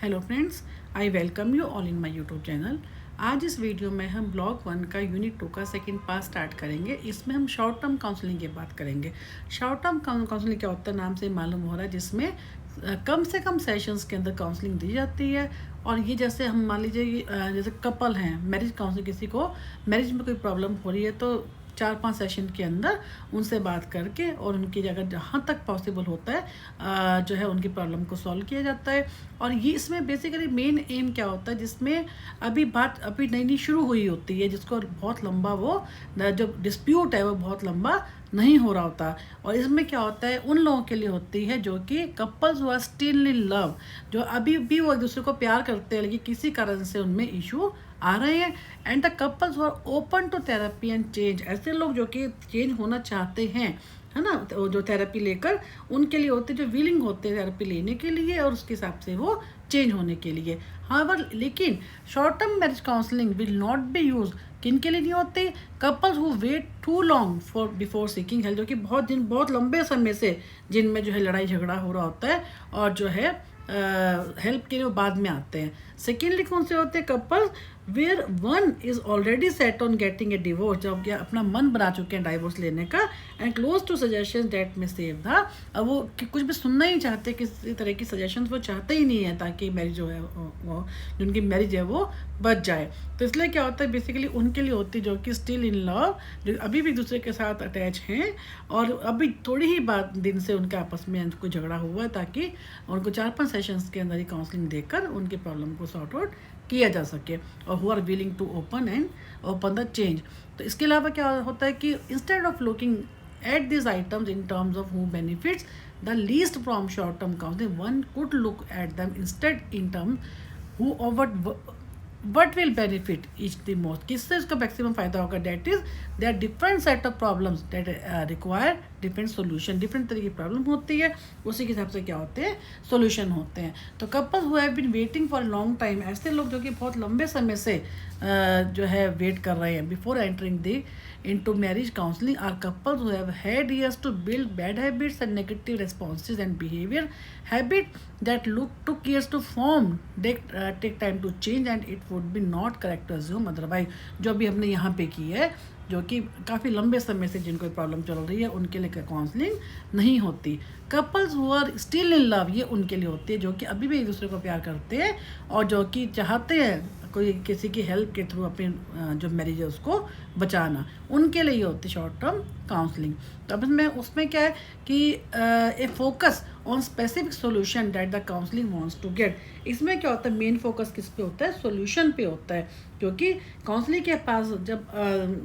Hello friends, I welcome you all in my YouTube channel. आज इस video में हम ब्लॉक 1 का यूनिट 2 का सेकंड पार्ट स्टार्ट करेंगे। इसमें हम शॉर्ट टर्म काउंसलिंग की बात करेंगे। शॉर्ट टर्म काउंसलिंग क्या होता है, नाम से मालूम हो रहा है, जिसमें कम से कम सेशंस के अंदर काउंसलिंग दी जाती है। और ये जैसे हम मान लीजिए जैसे कपल हैं, मैरिज काउंसलिंग, किसी को मैरिज में कोई प्रॉब्लम हो रही है तो 4-5 सेशन के अंदर उनसे बात करके और उनकी अगर जहाँ तक पॉसिबल होता है जो है उनकी प्रॉब्लम को सॉल्व किया जाता है। और ये इसमें बेसिकली मेन एम क्या होता है, जिसमें बात अभी नई नई शुरू हुई होती है, जिसको बहुत लंबा वो जो डिस्प्यूट है वो बहुत लंबा नहीं हो रहा होता। और इसमें क्या होता है, उन लोगों के लिए होती है जो कि कपल्स हुआ स्टिल इन लव, जो अभी भी वो एक दूसरे को प्यार करते हैं लेकिन किसी कारण से उनमें इशू आ रहे हैं। And the couples who are open to therapy and change, ऐसे लोग जो कि चेंज होना चाहते हैं, है ना, तो जो थेरेपी लेकर उनके लिए होते हैं, जो विलिंग होते हैं थेरेपी लेने के लिए और उसके हिसाब से वो चेंज होने के लिए। हाउएवर लेकिन short term marriage counselling will not be use किन के लिए नहीं होती, couples who wait too long for before seeking help, जो कि बहुत लंबे समय से जिनमें जो है लड़ाई झगड़ा हो रहा होता है और जो है हेल्प के लिए वो बाद में आते हैं। सेकेंडली कौन से होते हैं, couples where one is already set on getting a divorce, जब क्या अपना मन बना चुके हैं डाइवोर्स लेने का, and close to suggestion that में सेव था। अब वो कुछ भी सुनना ही चाहते, किसी तरह की सजेशन वो चाहते ही नहीं है ताकि मैरिज जो है वो जो उनकी मैरिज है वो बच जाए। तो इसलिए क्या होता है, बेसिकली उनके लिए होती है जो कि स्टिल इन लव, जो अभी भी दूसरे के साथ अटैच हैं और अभी थोड़ी ही बात दिन से उनके आपस में कोई झगड़ा हुआ है, ताकि उनको 4-5 सेशंस के अंदर ही काउंसलिंग देकर उनकी प्रॉब्लम को सॉर्ट आउट किया जा सके, और who are willing to open the change. तो इसके अलावा क्या होता है कि instead of looking at this items in terms of who benefits the least from short term counselling, one could look at them instead in term who what will benefit each the most, किससे उसका maximum फायदा होगा। That is they are different set of problems that require different solution, different तरह की problem होती है, उसी के हिसाब से क्या होते हैं, सोल्यूशन होते हैं। तो couples who have been waiting for long time, ऐसे लोग जो कि बहुत लंबे समय से जो है वेट कर रहे हैं before entering the into marriage counseling, are couples who have had years to build bad habits and negative responses and behavior habit that took years to form, take time to change, and it would be not correct to assume otherwise। जो भी हमने यहाँ पे की है, जो कि काफ़ी लंबे समय से जिनको प्रॉब्लम चल रही है, उनके लिए काउंसलिंग नहीं होती। Couples who are still in love, ये उनके लिए होती है जो कि अभी भी एक दूसरे को प्यार करते हैं और जो कि चाहते हैं कोई किसी की हेल्प के थ्रू अपनी जो मैरिज है उसको बचाना, उनके लिए होती है शॉर्ट टर्म काउंसलिंग। तो अब उसमें क्या है कि a focus on specific solution that the counselling wants to get. इसमें क्या होता है, मेन फोकस किस पे होता है, सोल्यूशन पे होता है, क्योंकि काउंसलिंग के पास जब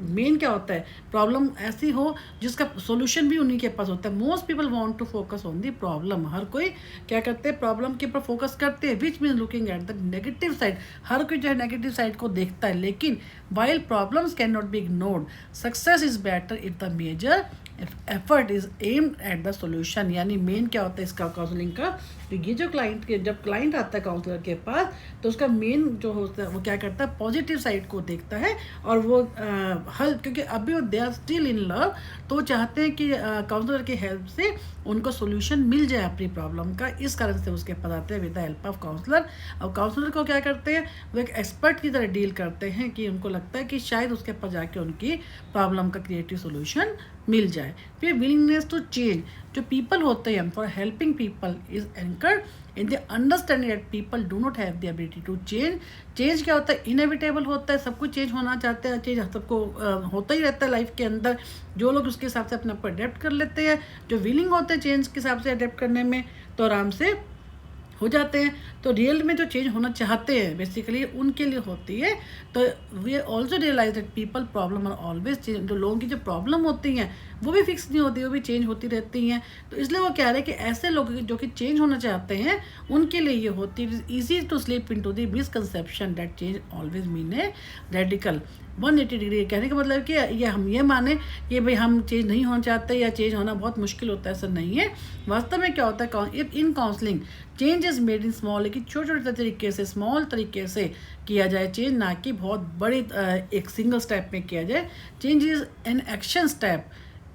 मेन क्या होता है, प्रॉब्लम ऐसी हो जिसका सोल्यूशन भी उन्हीं के पास होता है। Most people want to focus on the problem, हर कोई क्या करते हैं, प्रॉब्लम के ऊपर फोकस करते हैं, which mean looking at the negative side, हर कोई जो है नेगेटिव साइड को देखता है। लेकिन while problems can not be ignored, success is better if the major effort is aimed at the solution. यानी मेन क्या होता है इसका काउंसलिंग का, तो ये जो जब क्लाइंट आता है काउंसलर के पास, तो उसका मेन जो होता है वो क्या करता है, पॉजिटिव साइड को देखता है और वो हल, क्योंकि अभी वो they are still in love, तो वो चाहते हैं कि काउंसलर की हेल्प से उनको सोल्यूशन मिल जाए अपनी प्रॉब्लम का। इस कारण से उसके पास आते हैं with the help of counsellor. और काउंसलर को क्या करते हैं, वो एक एक्सपर्ट की तरह डील करते हैं कि उनको लगता है कि शायद उसके पास जाके उनकी प्रॉब्लम का क्रिएटिव सोल्यूशन मिल जाए। फिर विलिंगनेस टू चेंज, जो पीपल होते हैं for helping people is anchored in the understanding that people do not have the ability to change. Change क्या होता है, इनएविटेबल होता है, सब कुछ चेंज होना चाहते हैं, चेंज सबको होता ही रहता है लाइफ के अंदर। जो लोग उसके हिसाब से अपने आप को अडेप्ट कर लेते हैं, जो विलिंग होते हैं चेंज के हिसाब से अडेप्ट करने में, तो आराम से हो जाते हैं। तो रियल में जो चेंज होना चाहते हैं बेसिकली उनके लिए होती है। तो we also realise that people problem are always change, जो लोगों की जो प्रॉब्लम होती हैं वो भी फिक्स नहीं होती, वो भी चेंज होती रहती हैं। तो इसलिए वो कह रहे हैं कि ऐसे लोग जो कि चेंज होना चाहते हैं उनके लिए ये होती है easy to slip in to the misconception that change always mean a radical 180 degree. कहने का मतलब कि ये हम ये माने कि भाई हम चेंज नहीं होना चाहते या चेंज होना बहुत मुश्किल होता है, ऐसा नहीं है। वास्तव में क्या होता है, इन counselling change is made in small, लेकिन छोटे छोटे तरीके से, स्मॉल तरीके से किया जाए चेंज, ना कि बहुत बड़ी एक सिंगल स्टेप में किया जाए। Change is an action step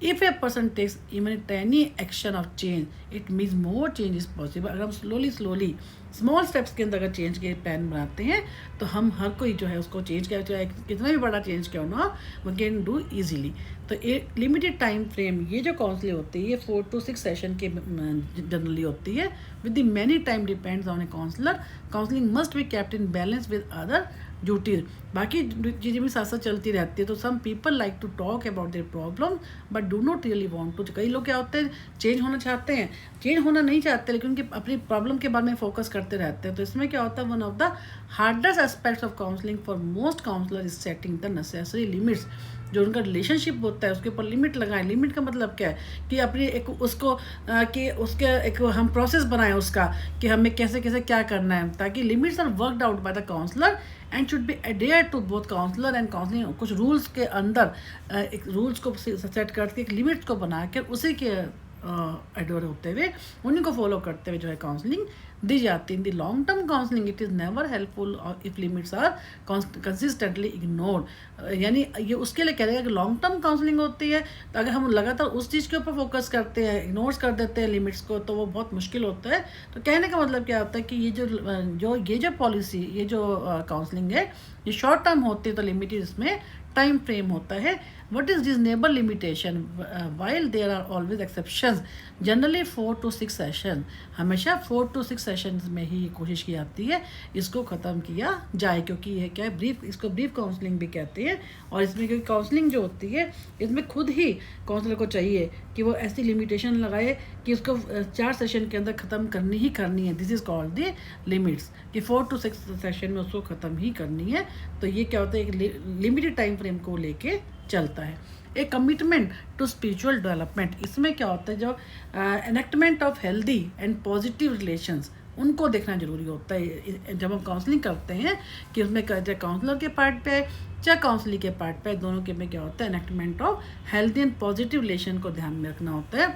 if a person takes even tiny action of change, it means more change is possible. अगर हम स्लोली स्मॉल स्टेप्स के अंदर अगर चेंज के प्लान बनाते हैं तो हम हर कोई जो है उसको चेंज किया, चाहे कितना भी बड़ा चेंज क्यों ना हो, वी कैन डू ईजिली। तो एक लिमिटेड टाइम फ्रेम, ये जो काउंसलिंग होती है ये 4 to 6 सेशन के जनरली होती है। With the many time depends on a counsellor. Counselling must be kept in balance with other duties. बाकी चीज़ें भी साथ साथ चलती रहती है। तो some people like to talk about their problem but do not really want to. कई लोग क्या होते हैं, चेंज होना चाहते हैं, चेंज होना नहीं चाहते, लेकिन उनकी अपनी प्रॉब्लम के बारे में फोकस करते रहते हैं। तो इसमें क्या होता है, one of the hardest aspects of counselling for most counsellor is setting the necessary limits. जो उनका रिलेशनशिप होता है उसके ऊपर लिमिट लगाएं। लिमिट का मतलब क्या है कि अपनी एक उसको कि उसके एक हम प्रोसेस बनाएं उसका, कि हमें कैसे कैसे क्या करना है, ताकि limits are worked out by the counsellor and should be adhere to both counsellor and counselling. कुछ रूल्स के अंदर एक रूल्स को सेट करके एक लिमिट्स को बना कर उसी के एडोर होते हुए उन्हीं को फॉलो करते हुए जो है काउंसलिंग दी जाती है। In the long term counselling it is never helpful if limits are consistently ignored. यानी ये उसके लिए कह रहेगा कि लॉन्ग टर्म काउंसलिंग होती है तो अगर हम लगातार उस चीज़ के ऊपर फोकस करते हैं, इग्नोर कर देते हैं लिमिट्स को, तो वो बहुत मुश्किल होता है। तो कहने का मतलब क्या होता है कि ये जो पॉलिसी, ये जो काउंसलिंग है, ये शॉर्ट टर्म होती है तो लिमिटेड इसमें टाइम फ्रेम होता है। What is reasonable limitation? While there are always exceptions, generally 4 to 6 session, हमेशा 4 to 6 सेशंस में ही कोशिश की जाती है इसको ख़त्म किया जाए, क्योंकि ये क्या है, ब्रीफ, इसको ब्रीफ काउंसलिंग भी कहते हैं। और इसमें क्योंकि काउंसलिंग जो होती है इसमें खुद ही काउंसलर को चाहिए कि वो ऐसी लिमिटेशन लगाए कि उसको 4 सेशन के अंदर ख़त्म करनी ही करनी है। This is called the limits, कि 4 to 6 सेशन में उसको ख़त्म ही करनी है। तो ये क्या होता है, एक लिमिटेड टाइम फ्रेम को लेके चलता है। एक कमिटमेंट टू स्पिरिचुअल डेवलपमेंट, इसमें क्या होता है, जो enactment of healthy and positive relations, उनको देखना जरूरी होता है जब हम काउंसलिंग करते हैं, कि उसमें चाहे काउंसलर के पार्ट पे है चाहे काउंसलिंग के पार्ट पे है, दोनों के में क्या होता है, enactment of healthy and positive relation को ध्यान में रखना होता है।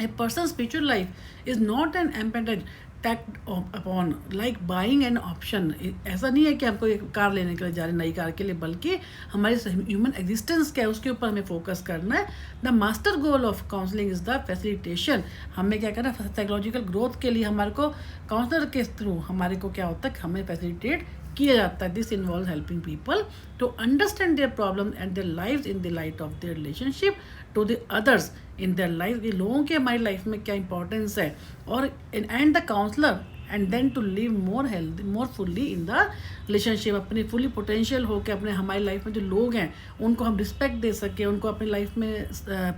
A person spiritual life is not an appended tacked upon like buying an option. ऐसा नहीं है कि हमको एक कार लेने के लिए जा रहे हैं, नई कार के लिए, बल्कि हमारी ह्यूमन एग्जिस्टेंस क्या है उसके ऊपर हमें फोकस करना है। The master goal of counselling is the facilitation. हमें क्या करना है, साइकोलॉजिकल ग्रोथ के लिए हमारे को काउंसलर के थ्रू हमारे को क्या होता है, हमें फैसिलिटेट किया जाता है। This involve helping people to understand their problem and their lives in the light of their relationship to the others in their life. ये लोगों के हमारी लाइफ में क्या इंपॉर्टेंस है, और and the counsellor and then to live more healthy more fully in the relationship. अपनी fully potential होकर अपने हमारी लाइफ में जो लोग हैं उनको हम रिस्पेक्ट दे सकें, उनको अपनी लाइफ में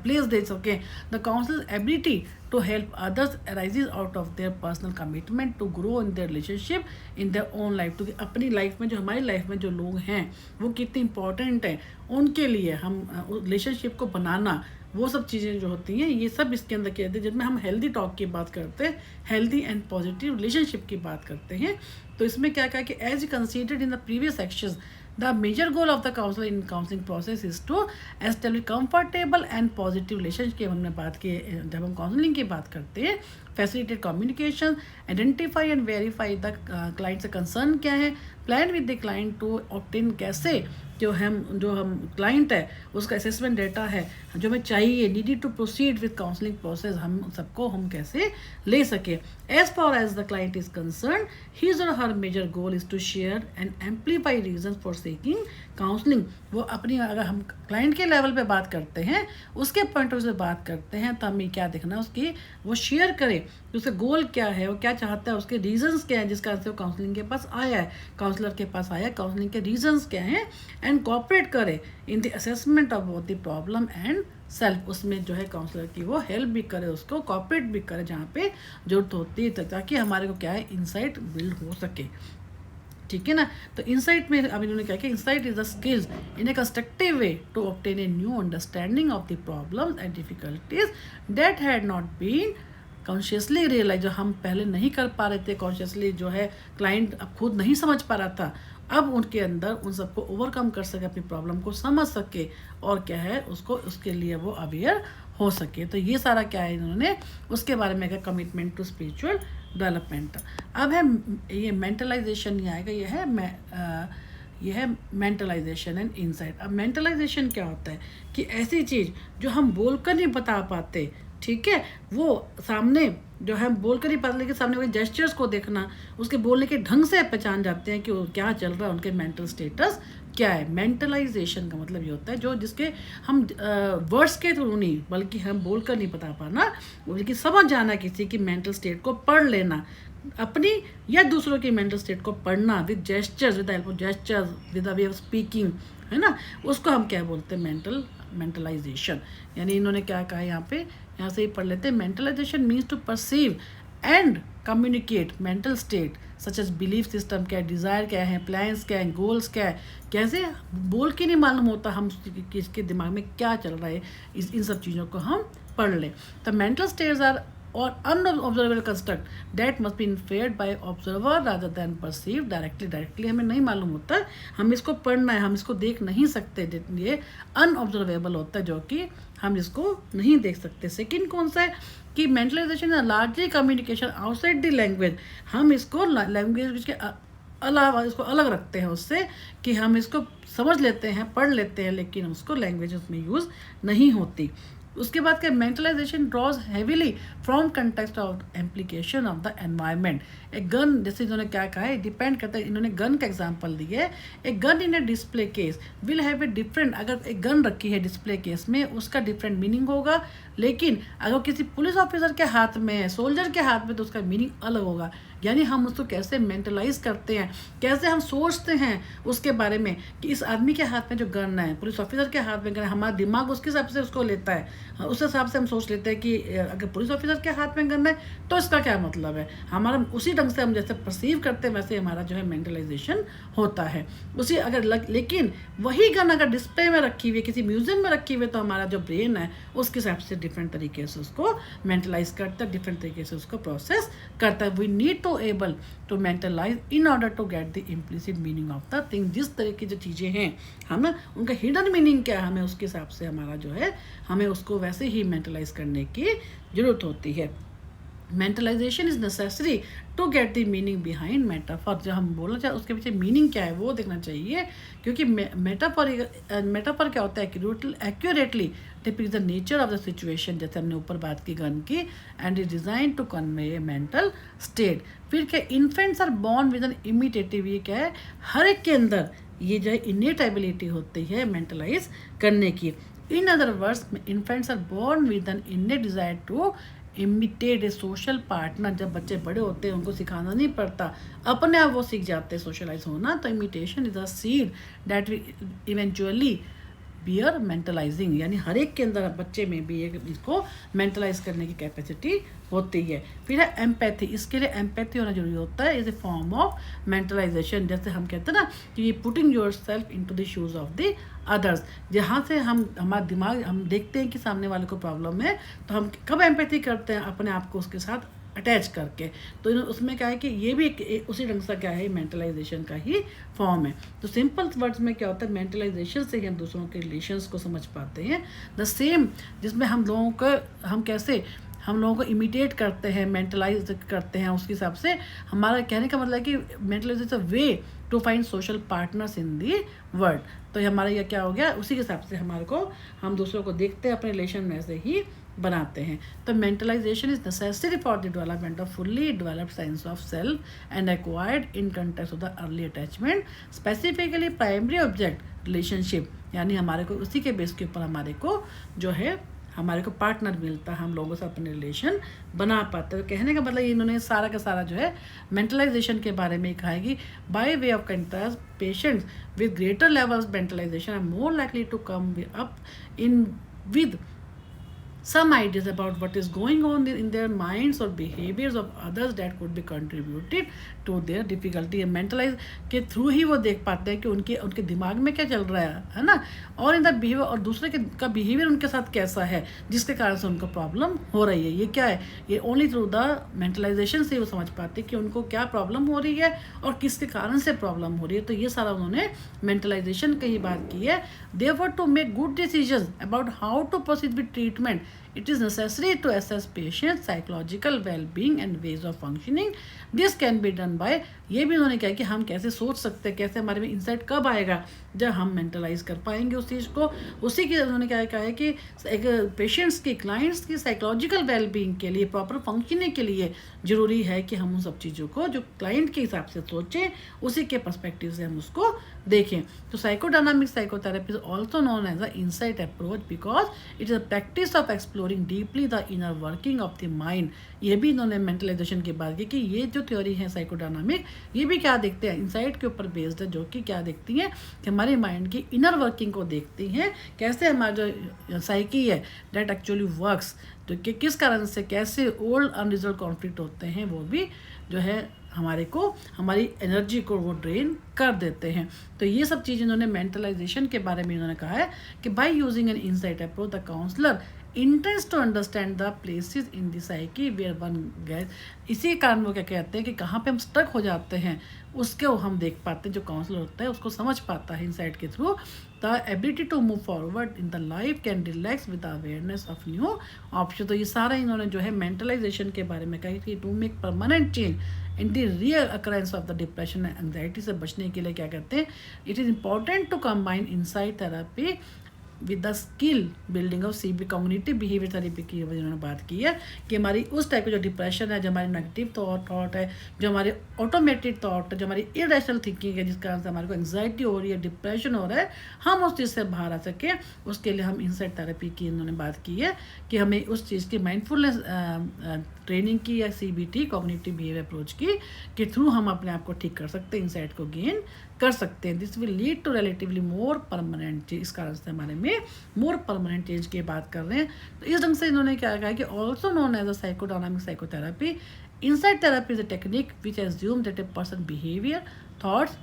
प्लेस दे सकें। The counsellor ability to help others arises out of their personal commitment to grow in their relationship in their own life। तो अपनी लाइफ में जो हमारी लाइफ में जो लोग हैं वो कितने इंपॉर्टेंट हैं, उनके लिए हम रिलेशनशिप को बनाना, वो सब चीज़ें जो होती हैं ये सब इसके अंदर कहते हैं। जिसमें हम हेल्दी टॉक की बात करते हैं, हेल्दी एंड पॉजिटिव रिलेशनशिप की बात करते हैं। तो इसमें क्या कहा कि as considered in the previous sections, the major goal of the counselor in counseling process is to establish comfortable and positive relationship। हमने बात की, जब हम काउंसलिंग की बात करते हैं, facilitate communication, identify and verify the client से कंसर्न क्या है, plan with the client to obtain, कैसे जो हम क्लाइंट है उसका असेसमेंट डेटा है जो हमें चाहिए, needed to proceed with counselling process, हम सबको हम कैसे ले सके। As far as the client is concern, his or her major goal is to share and amplify reason for seeking counselling. वो अपनी, अगर हम क्लाइंट के लेवल पे बात करते हैं, उसके पॉइंट ऑफ व्यू से बात करते हैं, तो हमें क्या देखना, उसकी वो शेयर करे कि उसका गोल क्या है, वो क्या चाहता है, उसके रीजंस क्या हैं जिस कारण से वो काउंसलिंग के पास आया है, काउंसलर के पास आया, काउंसलिंग के रीजंस क्या हैं, एंड कोऑपरेट करे in the assessment of both the problem and self. उसमें जो है काउंसलर की वो हेल्प भी करे, उसको कोऑपरेट भी करे जहाँ पे जरूरत होती है, ताकि हमारे को क्या है, इंसाइट बिल्ड हो सके। ठीक है ना। तो इंसाइट में अब इन्होंने क्या किया, insight is the skills in a constructive way to obtain a new understanding of the problems and difficulties that had not been consciously realise. जो हम पहले नहीं कर पा रहे थे कॉन्शियसली, जो है क्लाइंट अब खुद नहीं समझ पा रहा था, अब उनके अंदर उन सबको ओवरकम कर सके, अपनी प्रॉब्लम को समझ सके, और क्या है उसको, उसके लिए वो अवेयर हो सके। तो ये सारा क्या है इन्होंने उसके बारे में कहा, कमिटमेंट टू स्पिरिचुअल डेवलपमेंट। अब है ये मेंटलाइजेशन नहीं आएगा, ये है ये है मेंटलाइजेशन एंड इनसाइट। अब मेंटलाइजेशन क्या होता है कि ऐसी चीज़ जो हम बोलकर नहीं बता पाते, ठीक है, वो सामने जो है बोल कर ही पाते, लेकिन सामने वाले जेस्चर्स को देखना, उसके बोलने के ढंग से पहचान जाते हैं कि वो क्या चल रहा है, उनके मेंटल स्टेटस क्या है। मेंटलाइजेशन का मतलब ये होता है जो जिसके हम वर्ड्स के थ्रू नहीं बल्कि हम बोल कर नहीं बता पाना, बल्कि समझ जाना किसी की मेंटल स्टेट को, पढ़ लेना अपनी या दूसरों की मेंटल स्टेट को पढ़ना with gestures, with help of gestures, with the way of speaking, है ना, उसको हम क्या बोलते हैं, मेंटलाइजेशन। यानी इन्होंने क्या कहा यहाँ से ही पढ़ लेते हैं। Mentalization means to perceive and communicate mental state such as belief system क्या है, डिज़ायर क्या है, प्लान्स क्या है, गोल्स क्या है। कैसे बोल के नहीं मालूम होता हम किसके दिमाग में क्या चल रहा है, इन सब चीज़ों को हम पढ़ लें। तो mental states are or unobservable construct that must be inferred by observer rather than perceive directly हमें नहीं मालूम होता, हम इसको पढ़ना है, हम इसको देख नहीं सकते, ये अनऑब्जर्वेबल होता है जो कि हम इसको नहीं देख सकते। सेकंड कौन सा है कि mentalization is largely communication outside the language. हम इसको लैंग्वेज के अलावा इसको अलग रखते हैं उससे, कि हम इसको समझ लेते हैं, पढ़ लेते हैं, लेकिन उसको लैंग्वेज उसमें यूज़ नहीं होती। उसके बाद क्या, mentalization draws heavily from context of implication of the environment. एक गन, जैसे इन्होंने क्या कहा है, डिपेंड करता है, इन्होंने गन का एग्जांपल दिया है। एक gun in A display case will have a different, अगर एक गन रखी है डिस्प्ले केस में उसका डिफरेंट मीनिंग होगा, लेकिन अगर किसी पुलिस ऑफिसर के हाथ में है, सोल्जर के हाथ में, तो उसका मीनिंग अलग होगा। यानी हम उसको कैसे मेंटलाइज करते हैं, कैसे हम सोचते हैं उसके बारे में कि इस आदमी के हाथ में जो गन है, पुलिस ऑफिसर के हाथ में गन है, हमारा दिमाग उसके हिसाब से उसको लेता है, उस हिसाब से हम सोच लेते हैं कि अगर पुलिस ऑफिसर के हाथ में गन है तो इसका क्या मतलब है, हमारा उसी ढंग से हम जैसे परसीव करते हैं वैसे हमारा जो है मेंटलाइजेशन होता है उसी। अगर लेकिन वही गन अगर डिस्प्ले में रखी हुई है, किसी म्यूजियम में रखी हुई है, तो हमारा जो ब्रेन है उसके हिसाब से डिफरेंट तरीके से उसको मेंटलाइज करता है, डिफरेंट तरीके से उसको प्रोसेस करता है। We need to able to mentalise in order to get the implicit meaning of the thing. जिस तरह की जो चीज़ें हैं हम ना, उनका हिडन मीनिंग क्या है, हमें उसके हिसाब से हमारा जो है हमें उसको वैसे ही मेंटलाइज करने की ज़रूरत होती है। Mentalization is necessary to get the meaning behind metaphor. जो हम बोलना चाहे उसके पीछे मीनिंग क्या है वो देखना चाहिए, क्योंकि मेटाफर क्या होता है कि accurately depicts the nature of the situation, जैसे हमने ऊपर बात की गन की, and is design to convey a mental state. फिर क्या, infants are born with an imitative, ये क्या है, हर एक के अंदर ये जो है इनेट एबिलिटी होती है मेंटलाइज करने की। In other words, infants are born with an innate desire to imitate a social partner. जब बच्चे बड़े होते हैं उनको सिखाना नहीं पड़ता, अपने आप वो सीख जाते हैं सोशलाइज होना। तो imitation is a seed that we eventually bear mentalizing, यानी हर एक के अंदर बच्चे में भी इसको मेंटलाइज करने की कैपेसिटी होती है। फिर है एम्पैथी, इसके लिए एम्पैथी होना जरूरी होता है, is a form of mentalisation. जैसे हम कहते हैं ना कि putting yourself in to the shoes of the others, जहाँ से हम हमारा दिमाग, हम देखते हैं कि सामने वाले को प्रॉब्लम है, तो हम कब एम्पैथी करते हैं, अपने आप को उसके साथ अटैच करके। तो उसमें क्या है कि ये भी उसी ढंग से क्या है, मेंटलाइजेशन का ही फॉर्म है। तो सिंपल वर्ड्स में क्या होता है, मेंटलाइजेशन से ही हम दूसरों के रिलेशंस को समझ पाते हैं। द सेम, जिसमें हम लोगों को हम कैसे हम लोगों को इमिटेट करते हैं, मेंटलाइज करते हैं, उसके हिसाब से हमारा कहने का मतलब है कि mentalise is a way to find social partners in the world. तो हमारा यह क्या हो गया, उसी के हिसाब से हमारे को हम दूसरों को देखते हैं, अपने रिलेशन में से ही बनाते हैं। तो mentalization is necessary for the development of fully developed sense of self and acquired in context of the early attachment, specifically primary object relationship. यानी हमारे को उसी के बेस के ऊपर हमारे को जो है हमारे को पार्टनर मिलता है, हम लोगों से अपने रिलेशन बना पाते हैं। तो कहने का मतलब इन्होंने सारा का सारा जो है मेंटलाइजेशन के बारे में कहा है कि by way of contrast patients with greater levels mentalization are more likely to come up in with some ideas about what is going on in their minds or behaviors of others that could be contributed to their difficulty। मेंटलाइज के through ही वो देख पाते हैं कि उनके दिमाग में क्या चल रहा है ना, और इन द बिहेवियर, और दूसरे का बिहेवियर उनके साथ कैसा है जिसके कारण से उनको प्रॉब्लम हो रही है। ये क्या है, ये ओनली थ्रू द मेंटलाइजेशन से वो समझ पाते हैं कि उनको क्या प्रॉब्लम हो रही है और किसके कारण से प्रॉब्लम हो रही है। तो ये सारा उन्होंने मेंटलाइजेशन की ही बात की है। Therefore to make good decisions about how to proceed with treatment it is necessary to assess patients psychological well-being and ways of functioning. This can be done by, ये भी उन्होंने कहा कि हम कैसे सोच सकते हैं, कैसे हमारे में इंसाइट कब आएगा, जब हम मेंटलाइज कर पाएंगे उस चीज़ को। उसी के उन्होंने क्या कहा है कि एक पेशेंट्स की, क्लाइंट्स की साइकोलॉजिकल वेलबींग के लिए, प्रॉपर फंक्शनिंग के लिए ज़रूरी है कि हम उन सब चीज़ों को जो क्लाइंट के हिसाब से सोचें, उसी के पर्सपेक्टिव से हम उसको देखें। तो psychodynamic psychotherapy is also known as a insight approach because it is a practice of exploring deeply the inner working of the mind. ये भी इन्होंने मेंटलाइजेशन की बात की कि ये जो थ्योरी है साइकोडायनामिक, ये भी क्या देखते हैं, इंसाइट के ऊपर बेस्ड है, जो कि क्या देखती हैं कि हमारे माइंड की इनर वर्किंग को देखती हैं, कैसे हमारा जो साइकी है दैट एक्चुअली वर्क्स, जो कि किस कारण से कैसे ओल्ड अनरिजॉल्व कॉन्फ्लिक्ट होते हैं, वो भी जो है हमारे को, हमारी एनर्जी को वो ड्रेन कर देते हैं। तो ये सब चीज़ इन्होंने मेंटलाइजेशन के बारे में इन्होंने कहा है कि by using an insight approach the counsellor intends to understand the places in the psyche where one guess. इसी कारण वो क्या कहते हैं कि कहाँ पे हम स्टक हो जाते हैं, उसको हम देख पाते हैं, जो काउंसलर होता है उसको समझ पाता है इंसाइट के थ्रू। The ability to move forward in the life can relax with awareness of new option. तो ये सारा इन्होंने जो है मेंटलाइजेशन के बारे में कहा कि to make permanent change in the real occurrence of the depression and anxiety से बचने के लिए क्या करते हैं, it is important to combine insight therapy with the skill building of CB community behaviour therapy की उन्होंने बात की है कि हमारी उस टाइप का जो डिप्रेशन है, जो हमारी नेगेटिव थॉट है, जो हमारे ऑटोमेटेड थॉट है, जो हमारी इरेशनल थिंकिंग है, जिस कारण से हमारे को एंग्जाइटी हो रही है, डिप्रेशन हो रहा है, हम उस चीज़ से बाहर आ सकें, उसके लिए हम इंसाइट थेरेपी की इन्होंने बात की है कि हमें उस चीज़ की माइंडफुलनेस ट्रेनिंग की या CBT कॉग्निटिव बिहेवियर अप्रोच की के थ्रू हम अपने आप को ठीक कर सकते हैं, इंसाइट को गेन कर सकते हैं। This will lead to relatively more permanent change. इस कारण से हमारे में मोर परमानेंट चेंज की बात कर रहे हैं। तो इस ढंग से इन्होंने क्या कहा कि also known as a psychodynamic psychotherapy, insight therapy is a technique which assume that a person behaviour, thoughts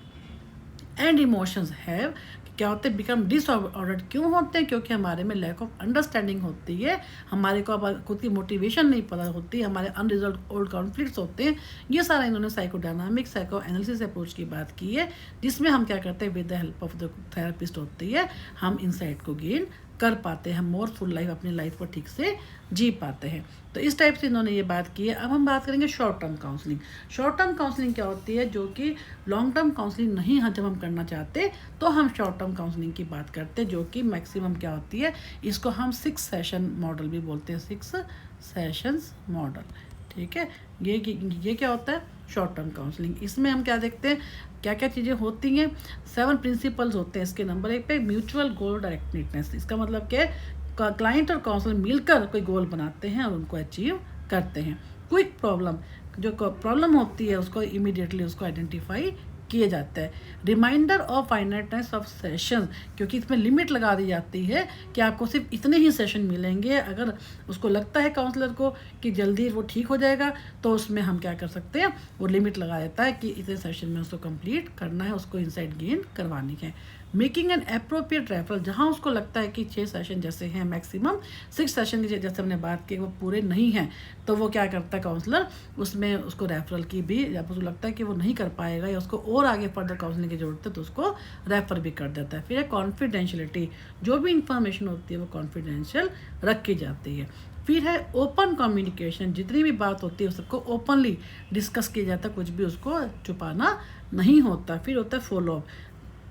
and emotions have, क्या होते हैं, बिकम डिसऑर्डर्ड। क्यों होते हैं? क्योंकि हमारे में लैक ऑफ अंडरस्टैंडिंग होती है, हमारे को अब खुद की मोटिवेशन नहीं पता होती, हमारे अनरिजॉल्व ओल्ड कॉन्फ्लिक्ट्स होते हैं। ये सारा इन्होंने साइकोडायनामिक साइको एनालिसिस अप्रोच की बात की है, जिसमें हम क्या करते हैं, with the help of the therapist होती है, हम इंसाइट को गेन कर पाते हैं, हम मोर फुल लाइफ अपनी लाइफ को ठीक से जी पाते हैं। तो इस टाइप से इन्होंने ये बात की है। अब हम बात करेंगे short term counselling. Short term counselling क्या होती है, जो कि लॉन्ग टर्म काउंसलिंग नहीं है, जब हम करना चाहते तो हम शॉर्ट टर्म काउंसलिंग की बात करते हैं, जो कि मैक्सिमम क्या होती है, इसको हम 6 सेशन मॉडल भी बोलते हैं, 6 सेशंस मॉडल। ठीक है, ये क्या होता है, शॉर्ट टर्म काउंसलिंग। इसमें हम क्या देखते हैं, क्या क्या चीज़ें होती हैं, 7 प्रिंसिपल्स होते हैं इसके। नंबर 1 पे म्यूचुअल गोल डायरेक्टेडनेस। इसका मतलब क्या है, क्लाइंट और काउंसलर मिलकर कोई गोल बनाते हैं और उनको अचीव करते हैं। क्विक प्रॉब्लम, जो प्रॉब्लम होती है उसको इमीडिएटली उसको आइडेंटिफाई किया जाता है। Reminder of finiteness of sessions, क्योंकि इसमें लिमिट लगा दी जाती है कि आपको सिर्फ इतने ही सेशन मिलेंगे। अगर उसको लगता है काउंसलर को कि जल्दी वो ठीक हो जाएगा, तो उसमें हम क्या कर सकते हैं, वो लिमिट लगा देता है कि इतने सेशन में उसको कंप्लीट करना है, उसको इंसाइट गेन करवानी है। मेकिंग एन अप्रोप्रिएट रेफरल, जहाँ उसको लगता है कि 6 सेशन जैसे हैं, मैक्सिमम 6 सेशन की जैसे हमने बात की वो पूरे नहीं हैं, तो वो क्या करता है काउंसलर, उसमें उसको रेफरल की भी, जब उसको लगता है कि वो नहीं कर पाएगा या उसको और आगे फर्दर काउंसलिंग की जरूरत है, तो उसको रेफर भी कर देता है। फिर है कॉन्फिडेंशियलिटी, जो भी इंफॉर्मेशन होती है वो कॉन्फिडेंशियल रखी जाती है। फिर है ओपन कम्युनिकेशन, जितनी भी बात होती है सबको ओपनली डिस्कस किया जाता है, कुछ भी उसको छुपाना नहीं होता। फिर होता है फॉलोअप,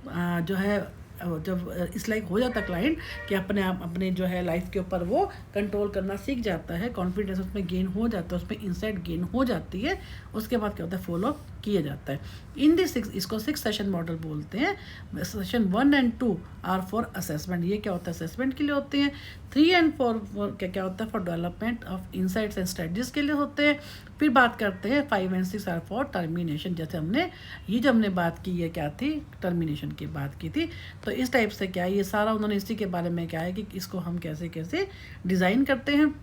जो है जब इस लाइक हो जाता क्लाइंट कि अपने आप अपने जो है लाइफ के ऊपर वो कंट्रोल करना सीख जाता है, कॉन्फिडेंस उसमें गेन हो जाता है, उसमें इंसाइट गेन हो जाती है, उसके बाद क्या होता है, फॉलोअप किया जाता है। इन दी 6, इसको 6 सेशन मॉडल बोलते हैं। सेशन 1 और 2 आर फॉर असेसमेंट, ये क्या होता है, असेसमेंट के लिए होते हैं। 3 और 4 क्या होता है, for development of insights and strategies के लिए होते हैं। फिर बात करते हैं 5 और 6 आर फॉर टर्मिनेशन, जैसे हमने ये जब हमने बात की है क्या थी, टर्मिनेशन की बात की थी। तो इस टाइप से क्या है, ये सारा उन्होंने इसी के बारे में क्या है कि इसको हम कैसे कैसे डिज़ाइन करते हैं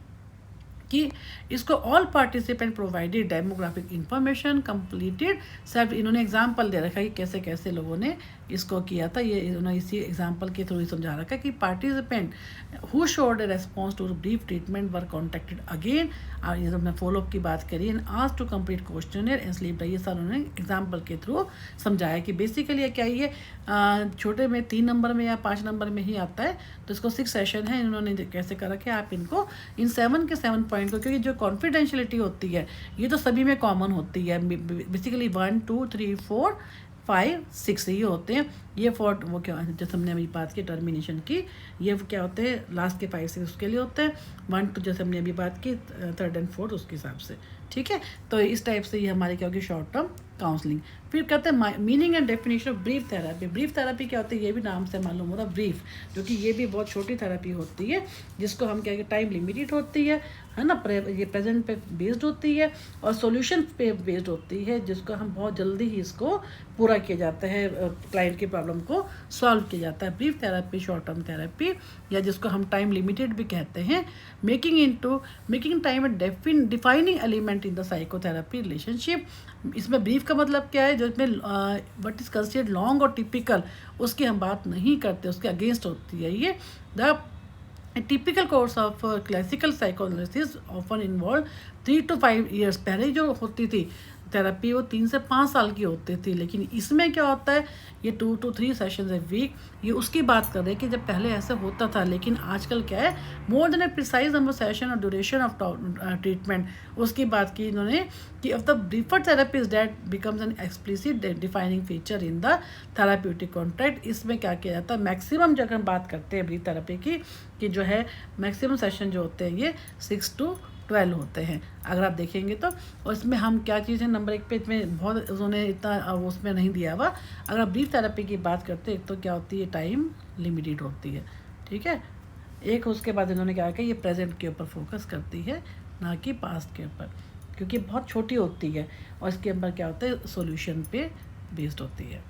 कि इसको all participant provided demographic information completed self. इन्होंने एग्जाम्पल दे रखा है कि कैसे कैसे लोगों ने इसको किया था। ये इन्होंने इसी एग्जांपल के थ्रू समझा रखा कि participant who showed a response to brief treatment were contacted again, और ये हमने फॉलोअप की बात करी, and asked to complete questionnaire and sleep. ये सारा उन्होंने एग्जाम्पल के थ्रू समझाया कि बेसिकली क्या ये छोटे में 3 नंबर में या 5 नंबर में ही आता है, तो इसको 6 सेशन है। इन्होंने कैसे करा कि आप इनको इन 7 के 7 पॉइंट को, क्योंकि जो कॉन्फिडेंशियलिटी होती है ये तो सभी में कॉमन होती है, बेसिकली 1 2 3 4 5 6 ये होते हैं। ये 4 वो क्या जैसे हमने अभी बात की टर्मिनेशन की, ये क्या होते हैं लास्ट के 5 6 उसके लिए होते हैं। 1 2 जैसे हमने अभी बात की 3rd and 4th उसके हिसाब से, ठीक है। तो इस टाइप से ये हमारे क्या होगी शॉर्ट टर्म काउंसलिंग। फिर कहते हैं meaning and definition of brief therapy. Brief therapy क्या होती है ये भी नाम से मालूम होता है, ब्रीफ, जो कि ये भी बहुत छोटी थेरेपी होती है जिसको हम क्या टाइम लिमिटेड होती है ना, ये प्रेजेंट पे बेस्ड होती है और सॉल्यूशन पे बेस्ड होती है, जिसको हम बहुत जल्दी ही इसको पूरा किया जाता है, क्लाइंट की प्रॉब्लम को सॉल्व किया जाता है। Brief therapy short term therapy, या जिसको हम टाइम लिमिटेड भी कहते हैं। Making time defining element in the psychotherapy relationship. इसमें ब्रीफ का मतलब क्या है, जो इसमें व्हाट इज़ कंसिडर्ड लॉन्ग और टिपिकल उसकी हम बात नहीं करते, उसके अगेंस्ट होती है ये। The typical course of classical psychoanalysis often involve 3 to 5 years। पहले जो होती थी थेरेपी वो 3 से 5 साल की होती थी, लेकिन इसमें क्या होता है ये 2 to 3 सेशंस ए वीक। ये उसकी बात कर रहे हैं कि जब पहले ऐसे होता था, लेकिन आजकल क्या है मोर देन ए प्रिसाइज नंबर सेशन और ड्यूरेशन ऑफ ट्रीटमेंट, उसकी बात की इन्होंने कि of the ब्रीफर therapy is that becomes an explicit defining feature in the therapeutic contract. इसमें क्या किया जाता है मैक्सिमम, जब हम बात करते हैं ब्रीफ थेरेपी की कि जो है मैक्सिमम सेशन जो होते हैं ये 6 to 12 होते हैं अगर आप देखेंगे तो। और इसमें हम क्या चीज़ है नंबर 1 पे इसमें बहुत उन्होंने इतना उसमें नहीं दिया हुआ। अगर आप ब्रीफ थेरेपी की बात करते हैं तो क्या होती है टाइम लिमिटेड होती है, ठीक है। एक उसके बाद इन्होंने क्या किया ये प्रेजेंट के ऊपर फोकस करती है ना कि पास्ट के ऊपर, क्योंकि बहुत छोटी होती है और इसके अंदर क्या होता है सॉल्यूशन पे बेस्ड होती है,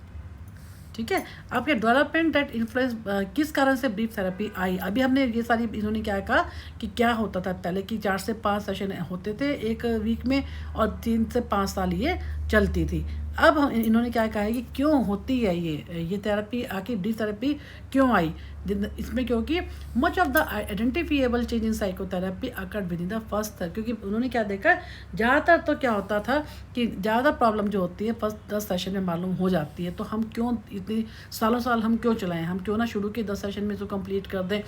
ठीक है। आपके डेवलपमेंट दैट इन्फ्लुएंस किस कारण से ब्रीफ थेरेपी आई। अभी हमने ये सारी इन्होंने क्या कहा कि क्या होता था पहले कि 4 से 5 सेशन होते थे एक वीक में और 3 से 5 साल ये चलती थी। अब इन्होंने क्या कहा है कि क्यों होती है ये थेरेपी, आखिर ब्रीफ थेरेपी क्यों आई इसमें, क्योंकि much of the identifiable change in psychotherapy occurred with in the first third. क्योंकि उन्होंने क्या देखा ज़्यादातर तो क्या होता था कि ज़्यादा प्रॉब्लम जो होती है फर्स्ट 10 सेशन में मालूम हो जाती है, तो हम क्यों इतनी सालों साल हम क्यों चलाएं, हम क्यों ना शुरू के 10 सेशन में इसको कंप्लीट कर दें।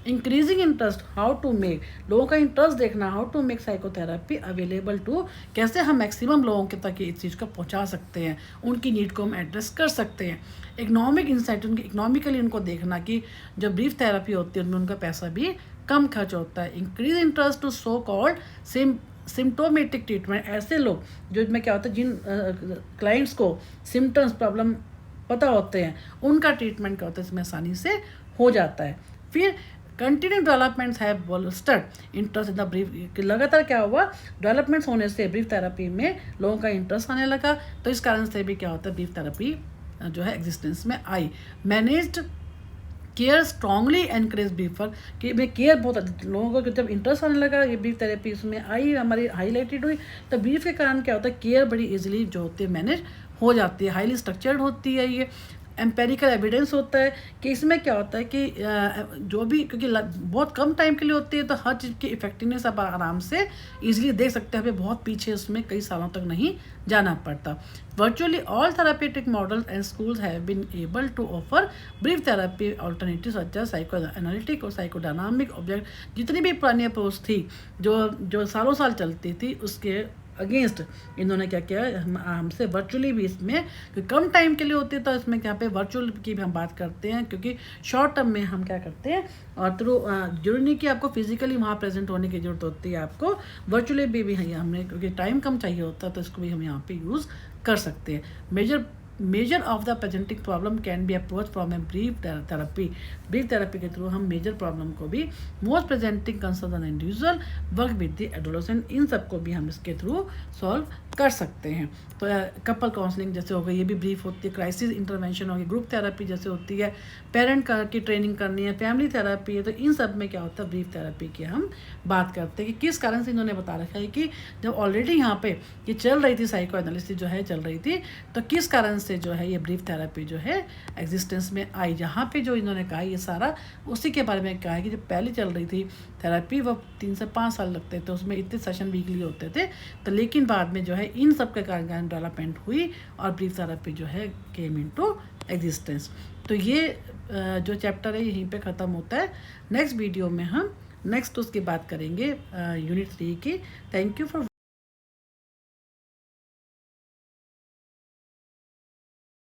Increasing interest how to make, लोगों का इंटरेस्ट देखना, how to make psychotherapy available to, कैसे हम मैक्सिमम लोगों के तक इस चीज़ को पहुंचा सकते हैं, उनकी नीड को हम एड्रेस कर सकते हैं। इकोनॉमिक इंसाइट, उनकी इकोनॉमिकली उनको देखना कि जो ब्रीफ थेरेपी होती है उनमें उनका पैसा भी कम खर्च होता है। Increase interest to so called symptomatic treatment, ऐसे लोग जो इसमें क्या होता है जिन क्लाइंट्स को सिम्टम्स प्रॉब्लम पता होते हैं उनका ट्रीटमेंट क्या होता है इसमें आसानी से हो जाता है। फिर कंटिन्यू डेवलपमेंट्स है बोलस्टर्ड इंटरेस्ट इन द ब्रीफ, लगातार क्या हुआ डेवलपमेंट्स होने से ब्रीफ थेरेपी में लोगों का इंटरेस्ट आने लगा, तो इस कारण से भी क्या होता है ब्रीफ थेरेपी जो है एग्जिस्टेंस में आई। Managed care strongly encourage briefer, कि में केयर बहुत लोगों को जब इंटरेस्ट आने लगा ये ब्रीफ थेरेपी इसमें आई हमारी हाईलाइटेड हुई, तो ब्रीफ के कारण क्या होता है केयर बड़ी इजीली जो होती है मैनेज हो जाती है, हाईली स्ट्रक्चर्ड होती है। ये एम्पेरिकल एविडेंस होता है कि इसमें क्या होता है कि जो भी, क्योंकि बहुत कम टाइम के लिए होती है तो हर चीज़ की इफेक्टिवनेस आप आराम से इजीली देख सकते हैं, हमें बहुत पीछे उसमें कई सालों तक नहीं जाना पड़ता। Virtually all therapeutic models and schools have been able to offer brief therapy alternative such as psycho analytic और साइकोडायनामिक ऑब्जेक्ट। जितनी भी पुरानी अप्रोच थी जो सालों साल चलती थी उसके अगेंस्ट इन्होंने क्या किया हमसे वर्चुअली भी इसमें कम टाइम के लिए होती है, तो इसमें क्या पे वर्चुअल की भी हम बात करते हैं, क्योंकि शॉर्ट टर्म में हम क्या करते हैं और थ्रू जरूरी नहीं कि आपको फिजिकली वहाँ प्रेजेंट होने की ज़रूरत होती है, आपको वर्चुअली भी हमने क्योंकि टाइम कम चाहिए होता है तो इसको भी हम यहाँ पे यूज़ कर सकते हैं। Major of the presenting problem can be approach from a brief therapy. Brief therapy के थ्रू हम मेजर प्रॉब्लम को भी most presenting concern individual work with the adolescent, इन सबको भी हम इसके थ्रू सॉल्व कर सकते हैं। तो कपल काउंसलिंग जैसे हो गई ये भी ब्रीफ होती है, क्राइसिस इंटरवेंशन होगी, ग्रुप थेरेपी जैसे होती है, पेरेंट की ट्रेनिंग करनी है, फैमिली थेरेपी है, तो इन सब में क्या होता है ब्रीफ थेरेपी की हम बात करते हैं कि किस कारण से इन्होंने बता रखा है कि जब ऑलरेडी यहाँ पे ये चल रही थी साइको एनालिसिस जो है चल रही थी, तो किस कारण से जो है ये ब्रीफ थेरेपी जो है एग्जिस्टेंस में आई। यहाँ पे जो इन्होंने कहा ये सारा उसी के बारे में कहा है कि जो पहले चल रही थी थेरेपी वो 3 से 5 साल लगते थे, उसमें इतने सेशन वीकली होते थे। तो लेकिन बाद में जो है इन सब के कारण डेवलपमेंट हुई और ब्रीफ थेरेपी जो है केम इनटू एग्जिस्टेंस। तो ये जो चैप्टर है यहीं पे ख़त्म होता है। नेक्स्ट वीडियो में हम नेक्स्ट उसकी बात करेंगे यूनिट 3 की। Thank you for